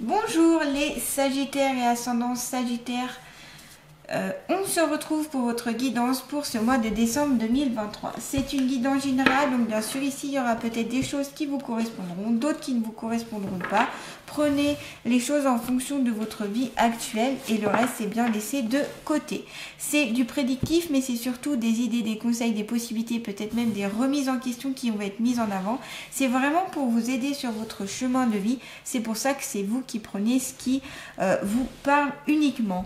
Bonjour les Sagittaires et ascendants Sagittaires. On se retrouve pour votre guidance pour ce mois de décembre 2023. C'est une guidance générale, donc bien sûr ici il y aura peut-être des choses qui vous correspondront, d'autres qui ne vous correspondront pas. Prenez les choses en fonction de votre vie actuelle et le reste c'est bien laissé de côté. C'est du prédictif mais c'est surtout des idées, des conseils, des possibilités, peut-être même des remises en question qui vont être mises en avant. C'est vraiment pour vous aider sur votre chemin de vie. C'est pour ça que c'est vous qui prenez ce qui vous parle uniquement.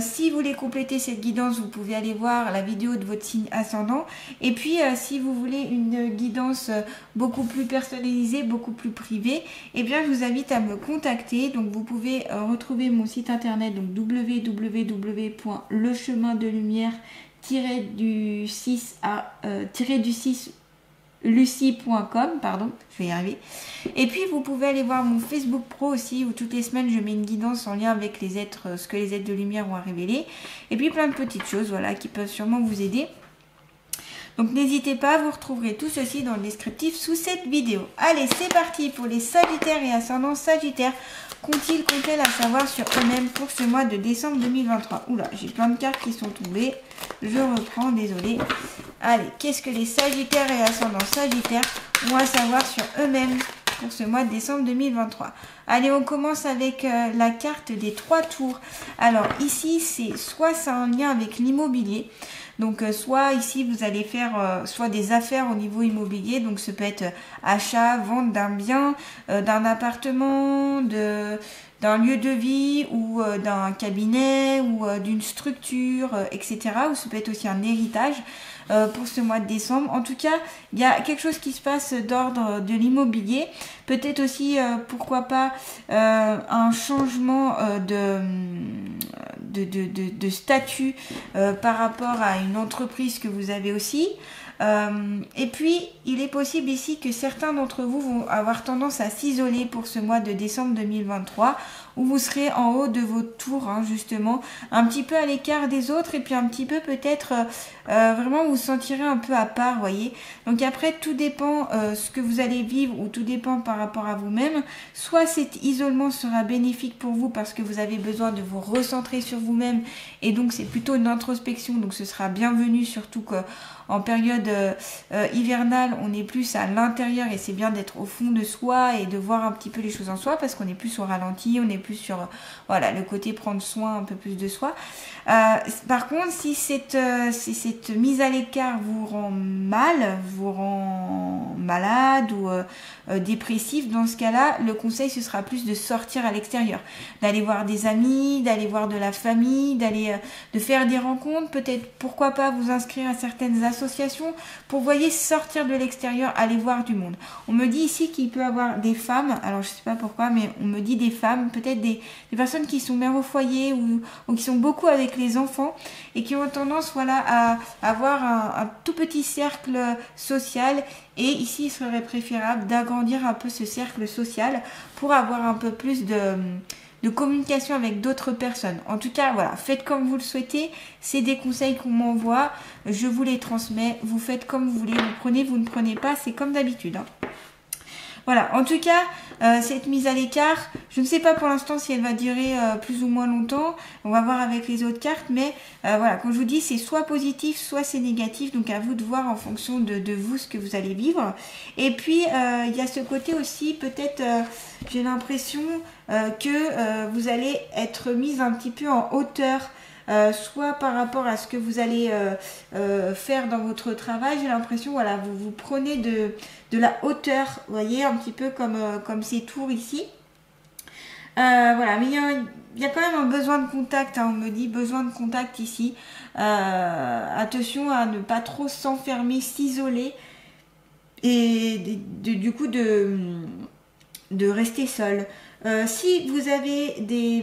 Si vous voulez compléter cette guidance, vous pouvez aller voir la vidéo de votre signe ascendant. Et puis, si vous voulez une guidance beaucoup plus personnalisée, beaucoup plus privée, eh bien, je vous invite à me contacter. Donc, vous pouvez retrouver mon site internet, donc www.lechemindelumière-du6 lucie.com, pardon, je vais y arriver. Et puis vous pouvez aller voir mon Facebook Pro aussi, où toutes les semaines je mets une guidance en lien avec les êtres, ce que les êtres de lumière ont à révéler. Et puis plein de petites choses, voilà, qui peuvent sûrement vous aider. Donc n'hésitez pas, vous retrouverez tout ceci dans le descriptif sous cette vidéo. Allez, c'est parti pour les Sagittaires et ascendants Sagittaires. Qu'ont-ils à savoir sur eux-mêmes pour ce mois de décembre 2023? Oula, j'ai plein de cartes qui sont tombées. Je reprends, désolé. Allez, qu'est-ce que les Sagittaires et ascendants Sagittaires ont à savoir sur eux-mêmes pour ce mois de décembre 2023? Allez, on commence avec la carte des 3 tours. Alors ici, c'est soit ça a un lien avec l'immobilier. Donc soit ici vous allez faire soit des affaires au niveau immobilier, donc ça peut être achat, vente d'un bien, d'un appartement, d'un lieu de vie ou d'un cabinet ou d'une structure, etc. Ou ça peut être aussi un héritage pour ce mois de décembre. En tout cas, il y a quelque chose qui se passe d'ordre de l'immobilier. Peut-être aussi, pourquoi pas, un changement de statut par rapport à une entreprise que vous avez aussi. Et puis, il est possible ici que certains d'entre vous vont avoir tendance à s'isoler pour ce mois de décembre 2023, où vous serez en haut de votre tour, hein, justement, un petit peu à l'écart des autres, et puis un petit peu peut-être, vraiment vous sentirez un peu à part, voyez. Donc après, tout dépend ce que vous allez vivre, ou tout dépend par rapport à vous-même. Soit cet isolement sera bénéfique pour vous parce que vous avez besoin de vous recentrer sur vous-même, et donc c'est plutôt une introspection, donc ce sera bienvenu, surtout que en période hivernale, on est plus à l'intérieur et c'est bien d'être au fond de soi et de voir un petit peu les choses en soi parce qu'on est plus au ralenti, on est plus sur voilà, le côté prendre soin un peu plus de soi. Par contre, si cette mise à l'écart vous rend mal, vous rend malade ou dépressif, dans ce cas-là, le conseil ce sera plus de sortir à l'extérieur, d'aller voir des amis, d'aller voir de la famille, de faire des rencontres, peut-être pourquoi pas vous inscrire à certaines associations pour, voyez, sortir de l'extérieur, aller voir du monde. On me dit ici qu'il peut y avoir des femmes, alors je sais pas pourquoi, mais on me dit des femmes, peut-être des personnes qui sont mères au foyer ou qui sont beaucoup avec les enfants et qui ont tendance, voilà, à avoir un tout petit cercle social. Et ici, il serait préférable d'agrandir un peu ce cercle social pour avoir un peu plus de communication avec d'autres personnes. En tout cas, voilà, faites comme vous le souhaitez. C'est des conseils qu'on m'envoie. Je vous les transmets. Vous faites comme vous voulez. Vous prenez, vous ne prenez pas. C'est comme d'habitude, hein. Voilà, en tout cas, cette mise à l'écart, je ne sais pas pour l'instant si elle va durer plus ou moins longtemps. On va voir avec les autres cartes, mais voilà, comme je vous dis, c'est soit positif, soit c'est négatif. Donc à vous de voir en fonction de vous ce que vous allez vivre. Et puis, il y a ce côté aussi, peut-être, j'ai l'impression que vous allez être mise un petit peu en hauteur. Soit par rapport à ce que vous allez faire dans votre travail, j'ai l'impression, voilà, vous prenez de la hauteur, vous voyez, un petit peu comme ces tours ici. Voilà, mais il y a quand même un besoin de contact, hein, on me dit besoin de contact ici. Attention à ne pas trop s'enfermer, s'isoler et du coup de rester seul. Si vous avez des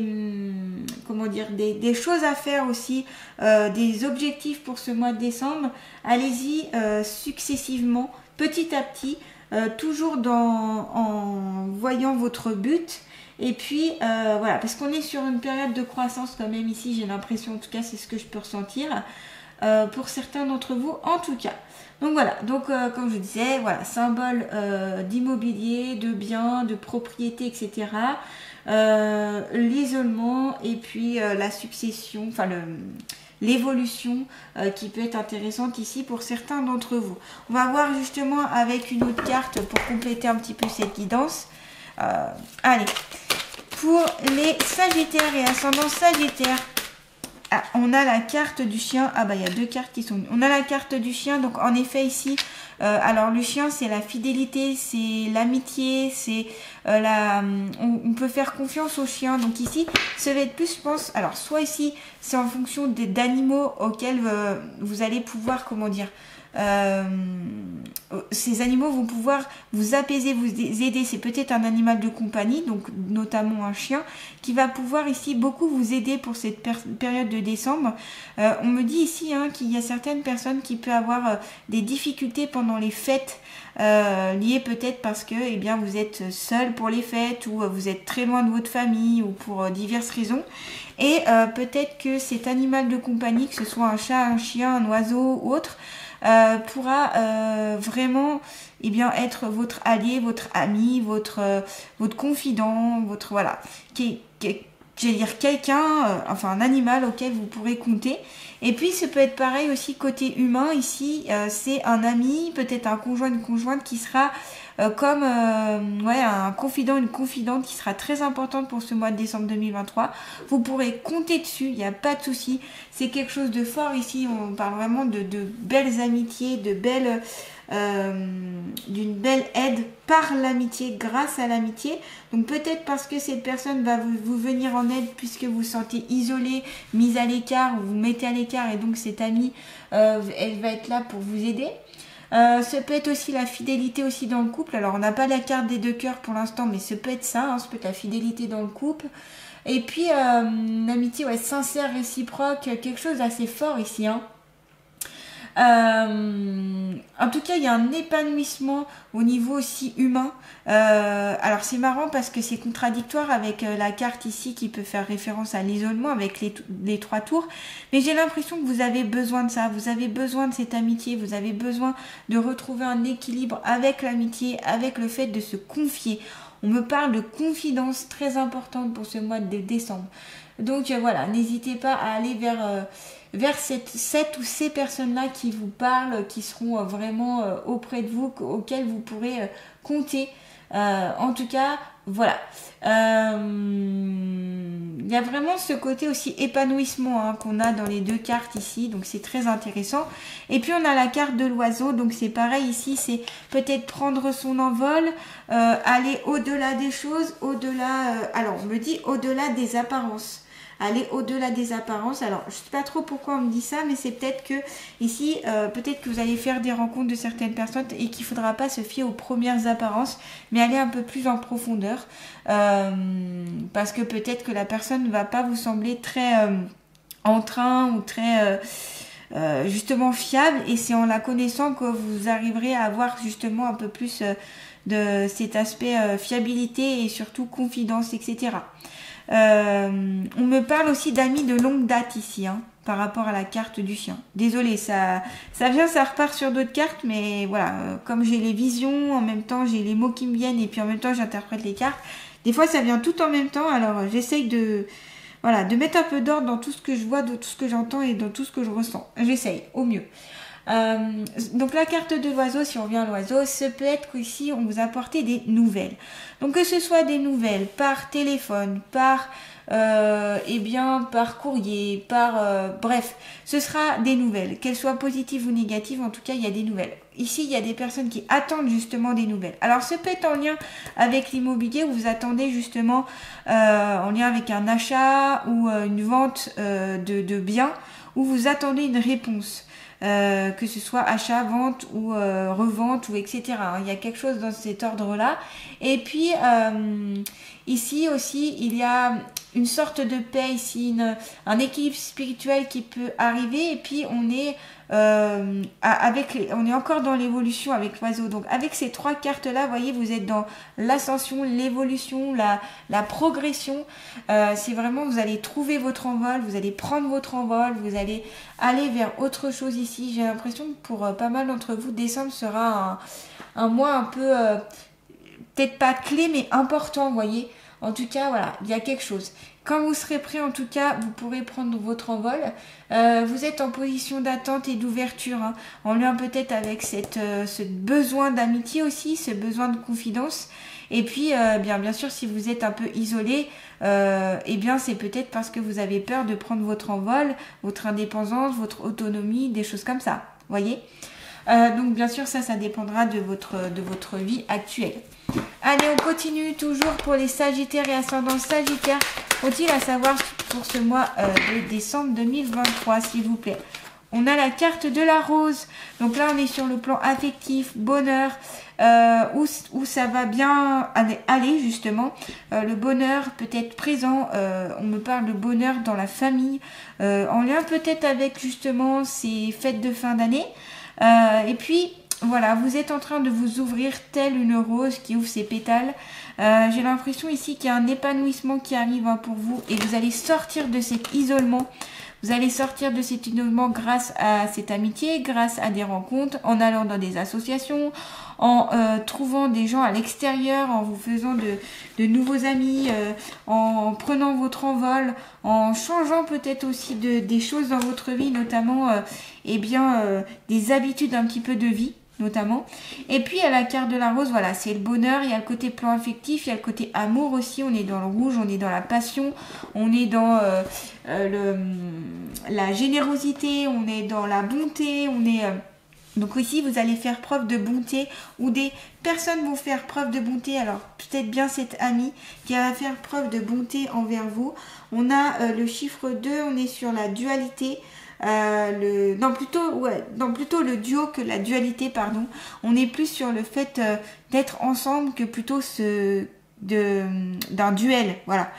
choses à faire aussi, des objectifs pour ce mois de décembre, allez-y successivement, petit à petit, toujours en voyant votre but. Et puis voilà, parce qu'on est sur une période de croissance quand même ici, j'ai l'impression, en tout cas c'est ce que je peux ressentir, pour certains d'entre vous en tout cas. Donc voilà, donc comme je disais, voilà, symbole d'immobilier, de biens, de propriété, etc. l'isolement et puis la succession, enfin l'évolution qui peut être intéressante ici pour certains d'entre vous. On va voir justement avec une autre carte pour compléter un petit peu cette guidance. Allez, pour les Sagittaires et ascendant Sagittaire, on a la carte du chien. Ah bah il y a deux cartes qui sont... On a la carte du chien, donc en effet ici, alors le chien c'est la fidélité, c'est l'amitié, c'est on peut faire confiance au chien. Donc ici, ça va être plus, je pense, alors soit ici, c'est en fonction d'animaux auxquels vous allez pouvoir, comment dire, ces animaux vont pouvoir vous apaiser, vous aider. C'est peut-être un animal de compagnie, donc notamment un chien, qui va pouvoir ici beaucoup vous aider pour cette période de décembre. On me dit ici qu'il y a certaines personnes qui peuvent avoir des difficultés pendant les fêtes, liées peut-être parce que vous êtes seul pour les fêtes ou vous êtes très loin de votre famille ou pour diverses raisons. Et peut-être que cet animal de compagnie, que ce soit un chat, un chien, un oiseau ou autre, pourra vraiment être votre allié, votre ami, votre confident, votre j'allais dire quelqu'un, enfin un animal auquel vous pourrez compter. Et puis ça peut être pareil aussi côté humain ici, c'est un ami, peut-être un conjoint, une conjointe qui sera comme un confident, une confidente qui sera très importante pour ce mois de décembre 2023. Vous pourrez compter dessus, il n'y a pas de souci. C'est quelque chose de fort ici, on parle vraiment de belles amitiés, d'une belle aide par l'amitié, grâce à l'amitié. Donc peut-être parce que cette personne va vous venir en aide puisque vous vous sentez isolé, mise à l'écart, vous vous mettez à l'écart et donc cette amie, elle va être là pour vous aider. Ça peut être aussi la fidélité aussi dans le couple. Alors on n'a pas la carte des deux cœurs pour l'instant, mais ça peut être ça, ça peut être la fidélité dans le couple. Et puis une amitié sincère, réciproque, quelque chose d'assez fort ici. En tout cas, il y a un épanouissement au niveau aussi humain. Alors c'est marrant parce que c'est contradictoire avec la carte ici qui peut faire référence à l'isolement avec les 3 tours. Mais j'ai l'impression que vous avez besoin de ça. Vous avez besoin de cette amitié. Vous avez besoin de retrouver un équilibre avec l'amitié, avec le fait de se confier. On me parle de confidence très importante pour ce mois de décembre. Donc voilà, n'hésitez pas à aller vers cette ou ces personnes-là qui vous parlent, qui seront vraiment auprès de vous, auxquelles vous pourrez compter. En tout cas, voilà. Il y a vraiment ce côté aussi épanouissement qu'on a dans les deux cartes ici, donc c'est très intéressant. Et puis on a la carte de l'oiseau, donc c'est pareil ici, c'est peut-être prendre son envol, aller au-delà des choses, alors on me dit au-delà des apparences. Aller au-delà des apparences. Alors, je ne sais pas trop pourquoi on me dit ça, mais c'est peut-être que ici, peut-être que vous allez faire des rencontres de certaines personnes et qu'il ne faudra pas se fier aux premières apparences, mais aller un peu plus en profondeur. Parce que peut-être que la personne ne va pas vous sembler très en train ou très justement fiable. Et c'est en la connaissant que vous arriverez à avoir justement un peu plus de cet aspect fiabilité et surtout confidence, etc. On me parle aussi d'amis de longue date ici, par rapport à la carte du chien. Désolée, ça vient, ça repart sur d'autres cartes, mais voilà, comme j'ai les visions, en même temps j'ai les mots qui me viennent et puis en même temps j'interprète les cartes. Des fois ça vient tout en même temps, alors j'essaye de mettre un peu d'ordre dans tout ce que je vois, dans tout ce que j'entends et dans tout ce que je ressens. J'essaye au mieux. Donc la carte de l'oiseau, si on revient à l'oiseau, ça peut être qu'ici on vous apporte des nouvelles. Donc que ce soit des nouvelles par téléphone, par courrier, bref, ce sera des nouvelles, qu'elles soient positives ou négatives, en tout cas il y a des nouvelles. Ici il y a des personnes qui attendent justement des nouvelles. Alors ça peut être en lien avec l'immobilier où vous attendez justement en lien avec un achat ou une vente de biens où vous attendez une réponse. Que ce soit achat, vente ou revente ou etc. Il y a quelque chose dans cet ordre-là. Et puis ici aussi, il y a une sorte de paix ici, un équilibre spirituel qui peut arriver. Et puis on est on est encore dans l'évolution avec l'oiseau. Donc avec ces 3 cartes-là, vous voyez, vous êtes dans l'ascension, l'évolution, la progression. C'est vraiment, vous allez trouver votre envol, vous allez prendre votre envol, vous allez aller vers autre chose ici. J'ai l'impression que pour pas mal d'entre vous, décembre sera un mois un peu, peut-être pas clé, mais important, vous voyez. En tout cas, voilà, il y a quelque chose. Quand vous serez prêt, en tout cas, vous pourrez prendre votre envol. Vous êtes en position d'attente et d'ouverture, hein, en lien peut-être avec ce besoin d'amitié aussi, ce besoin de confidence. Et puis, bien sûr, si vous êtes un peu isolé, eh bien, c'est peut-être parce que vous avez peur de prendre votre envol, votre indépendance, votre autonomie, des choses comme ça. Voyez ? Donc, bien sûr, ça dépendra de votre vie actuelle. Allez, on continue toujours pour les Sagittaires et ascendants Sagittaires. Faut-il à savoir pour ce mois de décembre 2023, s'il vous plaît? On a la carte de la rose. Donc là, on est sur le plan affectif, bonheur, où ça va bien aller justement. Le bonheur peut être présent. On me parle de bonheur dans la famille, en lien peut-être avec justement ces fêtes de fin d'année. Et puis, voilà, vous êtes en train de vous ouvrir telle une rose qui ouvre ses pétales. J'ai l'impression ici qu'il y a un épanouissement qui arrive, hein, pour vous, et vous allez sortir de cet isolement. Vous allez sortir de cet isolement grâce à cette amitié, grâce à des rencontres, en allant dans des associations, en trouvant des gens à l'extérieur, en vous faisant de nouveaux amis, en prenant votre envol, en changeant peut-être aussi des choses dans votre vie, notamment des habitudes un petit peu de vie. Notamment. Et puis à la carte de la rose, voilà, c'est le bonheur, il y a le côté plan affectif, il y a le côté amour aussi, on est dans le rouge, on est dans la passion, on est dans la générosité, on est dans la bonté, on est... Donc ici, vous allez faire preuve de bonté, ou des personnes vont faire preuve de bonté. Alors, peut-être bien cette amie qui va faire preuve de bonté envers vous. On a le chiffre 2, on est sur la dualité. Plutôt le duo que la dualité, pardon. On est plus sur le fait d'être ensemble que plutôt d'un duel, voilà.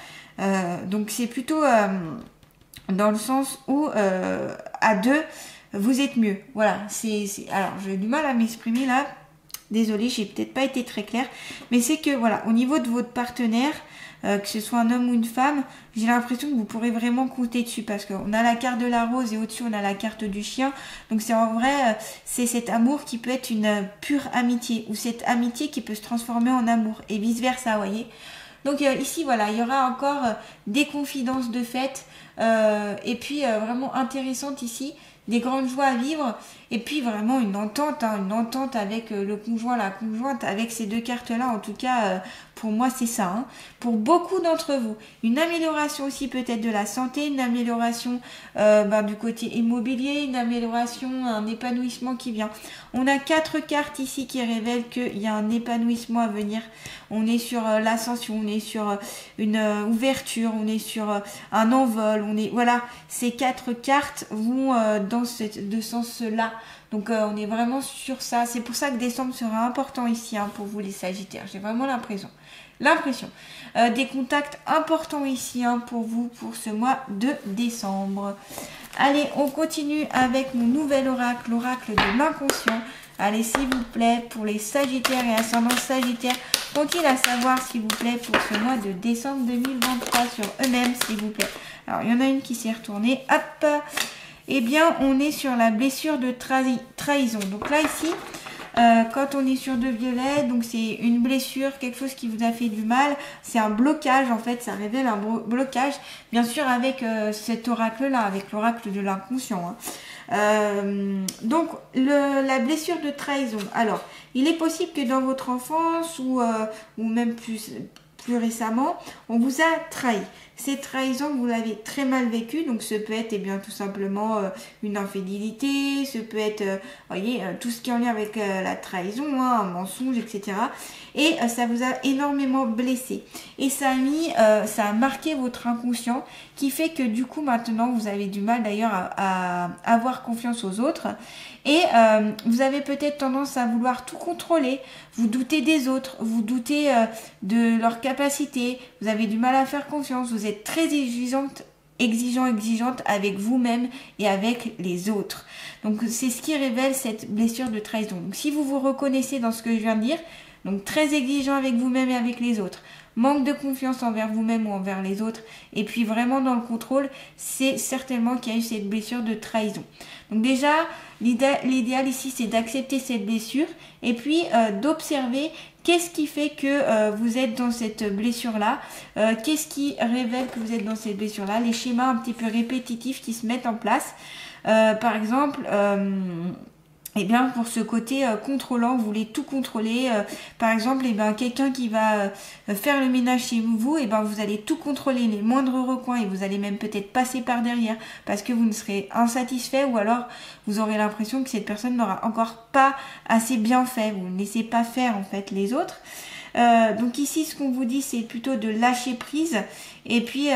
Donc c'est plutôt dans le sens où à deux vous êtes mieux, voilà. Alors j'ai du mal à m'exprimer là. Désolée, j'ai peut-être pas été très claire, mais c'est que voilà, au niveau de votre partenaire, que ce soit un homme ou une femme, j'ai l'impression que vous pourrez vraiment compter dessus, parce qu'on a la carte de la rose et au-dessus on a la carte du chien. Donc c'est en vrai, c'est cet amour qui peut être une pure amitié, ou cette amitié qui peut se transformer en amour, et vice versa, vous voyez. Donc ici voilà, il y aura encore des confidences de fête, et puis vraiment intéressante ici, des grandes joies à vivre, et puis vraiment une entente avec le conjoint, la conjointe, avec ces deux cartes-là. En tout cas, pour moi, c'est ça, hein. Pour beaucoup d'entre vous, une amélioration aussi peut-être de la santé, une amélioration du côté immobilier, une amélioration, un épanouissement qui vient. On a 4 cartes ici qui révèlent qu'il y a un épanouissement à venir. On est sur l'ascension, on est sur une ouverture, on est sur un envol, voilà, ces 4 cartes vont dans ce sens-là. Donc on est vraiment sur ça. C'est pour ça que décembre sera important ici, hein, pour vous les Sagittaires. J'ai vraiment l'impression. Des contacts importants ici, hein, pour vous pour ce mois de décembre. Allez, on continue avec mon nouvel oracle, l'oracle de l'inconscient. Allez, s'il vous plaît, pour les Sagittaires et ascendants Sagittaires, qu'ont-ils à savoir, s'il vous plaît, pour ce mois de décembre 2023 sur eux-mêmes, s'il vous plaît. Alors, il y en a une qui s'est retournée. Hop. Eh bien, on est sur la blessure de trahison. Donc là, ici, quand on est sur de violet, donc c'est une blessure, quelque chose qui vous a fait du mal. C'est un blocage, en fait, ça révèle un blocage. Bien sûr, avec cet oracle-là, avec l'oracle de l'inconscient, hein. Donc, la blessure de trahison. Alors, il est possible que dans votre enfance, ou même plus récemment, on vous a trahi. Cette trahison, vous l'avez très mal vécue, donc ce peut être tout simplement une infidélité, ce peut être tout ce qui est en lien avec la trahison, hein, un mensonge, etc. Et ça vous a énormément blessé. Et ça a marqué votre inconscient, qui fait que du coup maintenant vous avez du mal d'ailleurs à avoir confiance aux autres. Et vous avez peut-être tendance à vouloir tout contrôler, vous doutez des autres, vous doutez de leur capacité, vous avez du mal à faire confiance, vous êtes très exigeante avec vous-même et avec les autres. Donc c'est ce qui révèle cette blessure de trahison. Donc si vous vous reconnaissez dans ce que je viens de dire, donc très exigeant avec vous-même et avec les autres, manque de confiance envers vous-même ou envers les autres, et puis vraiment dans le contrôle, c'est certainement qu'il y a eu cette blessure de trahison. Donc déjà, l'idéal ici, c'est d'accepter cette blessure, et puis d'observer qu'est-ce qui fait que vous êtes dans cette blessure-là, qu'est-ce qui révèle que vous êtes dans cette blessure-là, les schémas un petit peu répétitifs qui se mettent en place. Par exemple, eh bien, pour ce côté contrôlant, vous voulez tout contrôler. Par exemple, eh bien, quelqu'un qui va faire le ménage chez vous, eh bien, vous allez tout contrôler, les moindres recoins, et vous allez même peut-être passer par derrière parce que vous ne serez insatisfait, ou alors vous aurez l'impression que cette personne n'aura encore pas assez bien fait. Vous ne laissez pas faire en fait les autres. Donc ici, ce qu'on vous dit, c'est plutôt de lâcher prise et puis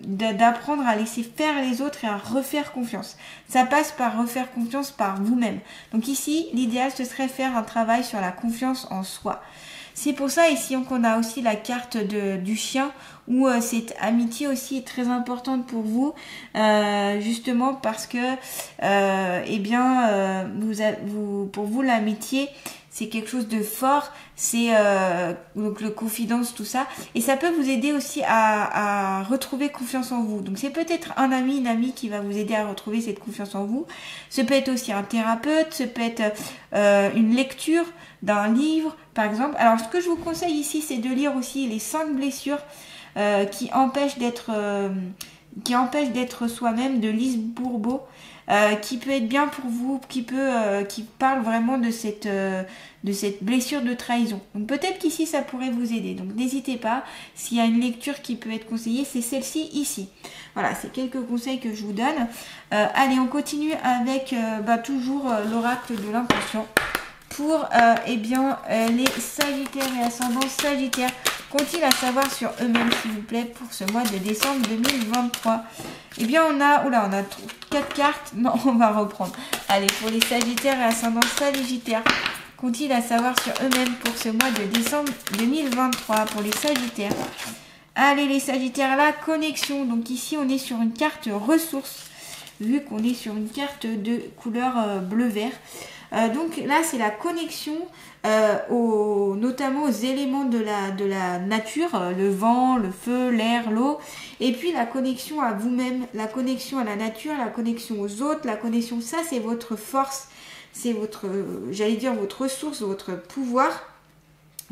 d'apprendre à laisser faire les autres et à refaire confiance. Ça passe par refaire confiance par vous-même. Donc ici, l'idéal, ce serait faire un travail sur la confiance en soi. C'est pour ça ici qu'on a aussi la carte du chien, où cette amitié aussi est très importante pour vous, justement parce que pour vous l'amitié, c'est quelque chose de fort, c'est donc le confidence, tout ça, et ça peut vous aider aussi à retrouver confiance en vous. Donc c'est peut-être un ami, une amie qui va vous aider à retrouver cette confiance en vous. Ce peut être aussi un thérapeute, ce peut être une lecture d'un livre, par exemple. Alors ce que je vous conseille ici, c'est de lire aussi les 5 blessures qui empêchent d'être soi-même, de Lise Bourbeau. Qui peut être bien pour vous, qui parle vraiment de cette blessure de trahison. Donc peut-être qu'ici ça pourrait vous aider. Donc n'hésitez pas, s'il y a une lecture qui peut être conseillée, c'est celle-ci ici. Voilà, c'est quelques conseils que je vous donne. Allez, on continue avec toujours l'oracle de l'inconscient pour les Sagittaires et ascendants Sagittaires. Qu'ont-ils à savoir sur eux-mêmes, s'il vous plaît, pour ce mois de décembre 2023? Eh bien, on a 4 cartes. Non, on va reprendre. Allez, pour les Sagittaires et ascendants Sagittaires, qu'ont-ils à savoir sur eux-mêmes pour ce mois de décembre 2023 pour les Sagittaires? Allez, les Sagittaires, la connexion. Donc ici, on est sur une carte ressources, vu qu'on est sur une carte de couleur bleu-vert. Donc là, c'est la connexion notamment aux éléments de la nature, le vent, le feu, l'air, l'eau, et puis la connexion à vous-même, la connexion à la nature, la connexion aux autres, la connexion, ça c'est votre force, c'est votre ressource, votre pouvoir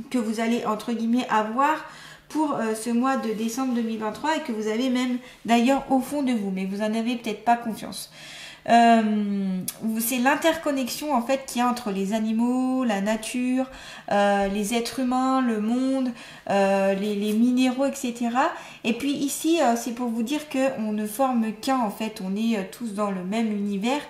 que vous allez entre guillemets avoir pour ce mois de décembre 2023 et que vous avez même d'ailleurs au fond de vous, mais vous n'en avez peut-être pas confiance. C'est l'interconnexion en fait qu'il y a entre les animaux, la nature, les êtres humains, le monde, les minéraux, etc. Et puis ici, c'est pour vous dire qu'on ne forme qu'un, en fait, on est tous dans le même univers.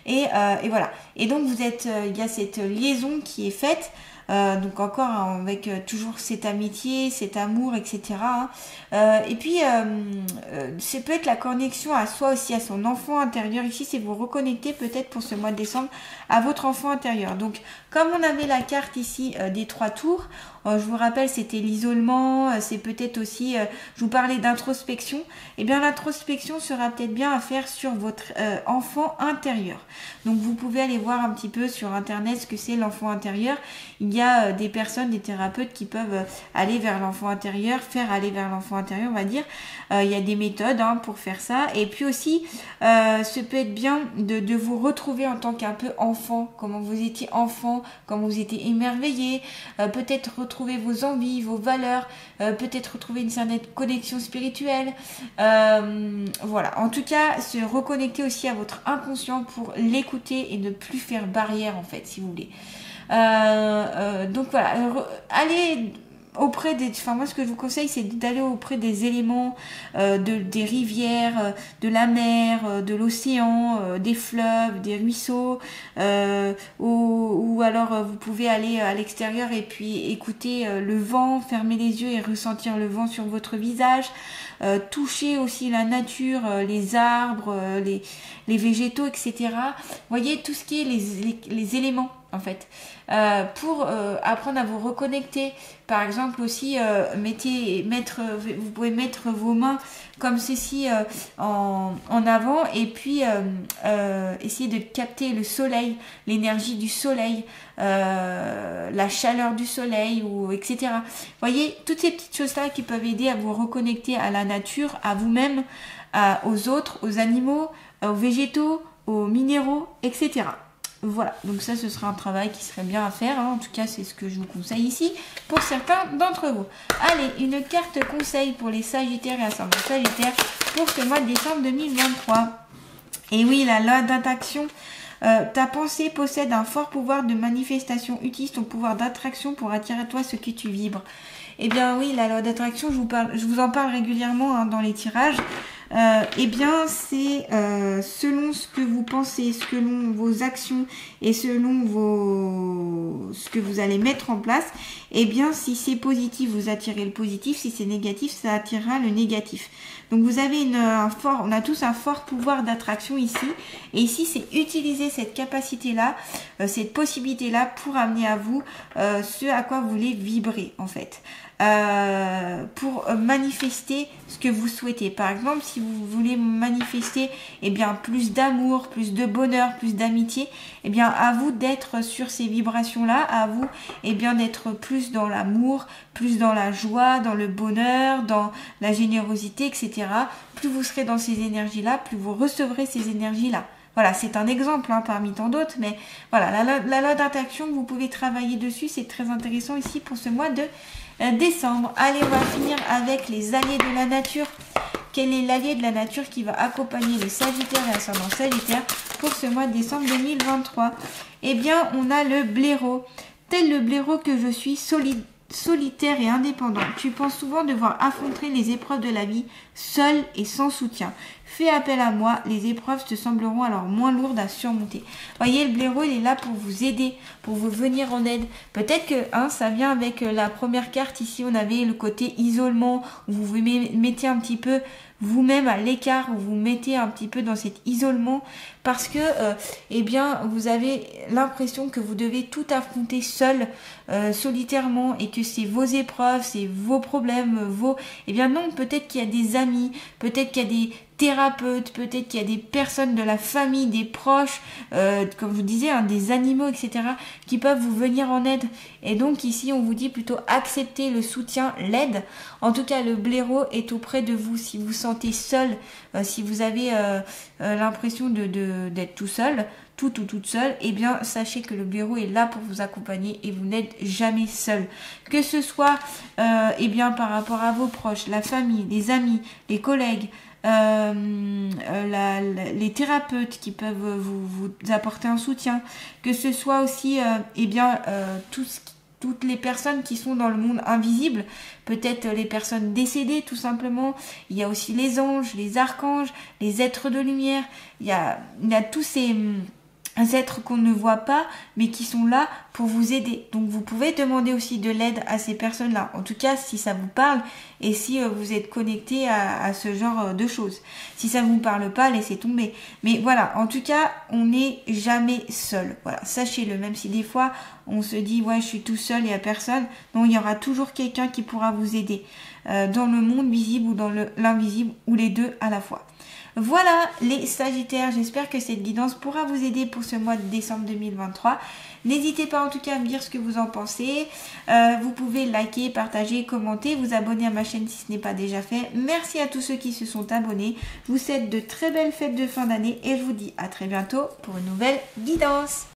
Et voilà. Et donc il y a cette liaison qui est faite. Donc encore avec toujours cette amitié, cet amour, etc. Et puis ça peut être la connexion à soi aussi, à son enfant intérieur. Ici, c'est vous reconnecter peut-être pour ce mois de décembre à votre enfant intérieur. Donc comme on avait la carte ici des 3 tours, je vous rappelle, c'était l'isolement, c'est peut-être aussi, je vous parlais d'introspection. Eh bien, l'introspection sera peut-être bien à faire sur votre enfant intérieur. Donc, vous pouvez aller voir un petit peu sur Internet ce que c'est l'enfant intérieur. Il y a des personnes, des thérapeutes qui peuvent aller vers l'enfant intérieur, faire aller vers l'enfant intérieur, on va dire. Il y a des méthodes pour faire ça. Et puis aussi, ce peut être bien de vous retrouver en tant qu'un peu enfant, comment vous étiez enfant, comment vous étiez émerveillé, peut-être retrouver vos envies, vos valeurs, peut-être retrouver une certaine connexion spirituelle. Voilà, en tout cas, se reconnecter aussi à votre inconscient pour l'écouter et ne plus faire barrière en fait, si vous voulez. Donc voilà, allez auprès moi ce que je vous conseille, c'est d'aller auprès des éléments, des rivières, de la mer, de l'océan, des fleuves, des ruisseaux, ou alors vous pouvez aller à l'extérieur et puis écouter le vent, fermer les yeux et ressentir le vent sur votre visage, toucher aussi la nature, les arbres, les végétaux, etc. Vous voyez, tout ce qui est les éléments. en fait, pour apprendre à vous reconnecter. Par exemple aussi, vous pouvez mettre vos mains comme ceci en avant et puis essayer de capter le soleil, l'énergie du soleil, la chaleur du soleil, ou etc. Vous voyez, toutes ces petites choses-là qui peuvent aider à vous reconnecter à la nature, à vous-même, aux autres, aux animaux, aux végétaux, aux minéraux, etc. Voilà, donc ça ce sera un travail qui serait bien à faire, hein. En tout cas c'est ce que je vous conseille ici pour certains d'entre vous. Allez, une carte conseil pour les Sagittaires et ascendant Sagittaire pour ce mois de décembre 2023. Et oui, la loi d'attraction, ta pensée possède un fort pouvoir de manifestation. Utilise ton pouvoir d'attraction pour attirer à toi ce que tu vibres. Eh bien oui, la loi d'attraction, je vous en parle régulièrement, hein, dans les tirages. Eh bien c'est selon ce que vous pensez, selon vos actions et selon ce que vous allez mettre en place. Eh bien si c'est positif, vous attirez le positif. Si c'est négatif, ça attirera le négatif. Donc vous avez on a tous un fort pouvoir d'attraction ici. Et ici c'est utiliser cette capacité-là, cette possibilité-là pour amener à vous ce à quoi vous voulez vibrer en fait. Pour manifester ce que vous souhaitez. Par exemple, si vous voulez manifester plus d'amour, plus de bonheur, plus d'amitié, à vous d'être sur ces vibrations-là, à vous d'être plus dans l'amour, plus dans la joie, dans le bonheur, dans la générosité, etc. Plus vous serez dans ces énergies-là, plus vous recevrez ces énergies-là. Voilà, c'est un exemple parmi tant d'autres, mais voilà, la loi d'attraction, vous pouvez travailler dessus, c'est très intéressant ici pour ce mois de décembre. Allez, on va finir avec les alliés de la nature. Quel est l'allié de la nature qui va accompagner les Sagittaires et ascendant Sagittaire pour ce mois de décembre 2023? Eh bien, on a le blaireau. Tel le blaireau que je suis, solitaire et indépendant. Tu penses souvent devoir affronter les épreuves de la vie seul et sans soutien. Fais appel à moi, les épreuves te sembleront alors moins lourdes à surmonter. Voyez, le blaireau, il est là pour vous aider, pour vous venir en aide. Peut-être que ça vient avec la première carte. Ici, on avait le côté isolement, où vous vous mettez un petit peu vous-même à l'écart, où vous mettez un petit peu dans cet isolement parce que vous avez l'impression que vous devez tout affronter seul, solitairement, et que c'est vos épreuves, c'est vos problèmes, non, peut-être qu'il y a des amis, peut-être qu'il y a des thérapeutes, peut-être qu'il y a des personnes de la famille, des proches, comme je vous disais, des animaux, etc., qui peuvent vous venir en aide. Et donc ici, on vous dit plutôt accepter le soutien, l'aide. En tout cas, le blaireau est auprès de vous. Si vous sentez seul, si vous avez l'impression d'être tout seul, tout ou toute seule, sachez que le blaireau est là pour vous accompagner et vous n'êtes jamais seul. Que ce soit par rapport à vos proches, la famille, les amis, les collègues, les thérapeutes qui peuvent vous apporter un soutien, que ce soit aussi toutes les personnes qui sont dans le monde invisible, peut-être les personnes décédées tout simplement. Il y a aussi les anges, les archanges, les êtres de lumière. Il y a tous ces êtres qu'on ne voit pas, mais qui sont là pour vous aider. Donc vous pouvez demander aussi de l'aide à ces personnes-là. En tout cas, si ça vous parle et si vous êtes connecté à ce genre de choses. Si ça ne vous parle pas, laissez tomber. Mais voilà, en tout cas, on n'est jamais seul. Voilà, sachez-le. Même si des fois, on se dit, ouais, je suis tout seul, il n'y a personne. Non, il y aura toujours quelqu'un qui pourra vous aider. Dans le monde visible ou dans l'invisible, ou les deux à la fois. Voilà les Sagittaires, j'espère que cette guidance pourra vous aider pour ce mois de décembre 2023. N'hésitez pas en tout cas à me dire ce que vous en pensez. Vous pouvez liker, partager, commenter, vous abonner à ma chaîne si ce n'est pas déjà fait. Merci à tous ceux qui se sont abonnés. Je vous souhaite de très belles fêtes de fin d'année et je vous dis à très bientôt pour une nouvelle guidance.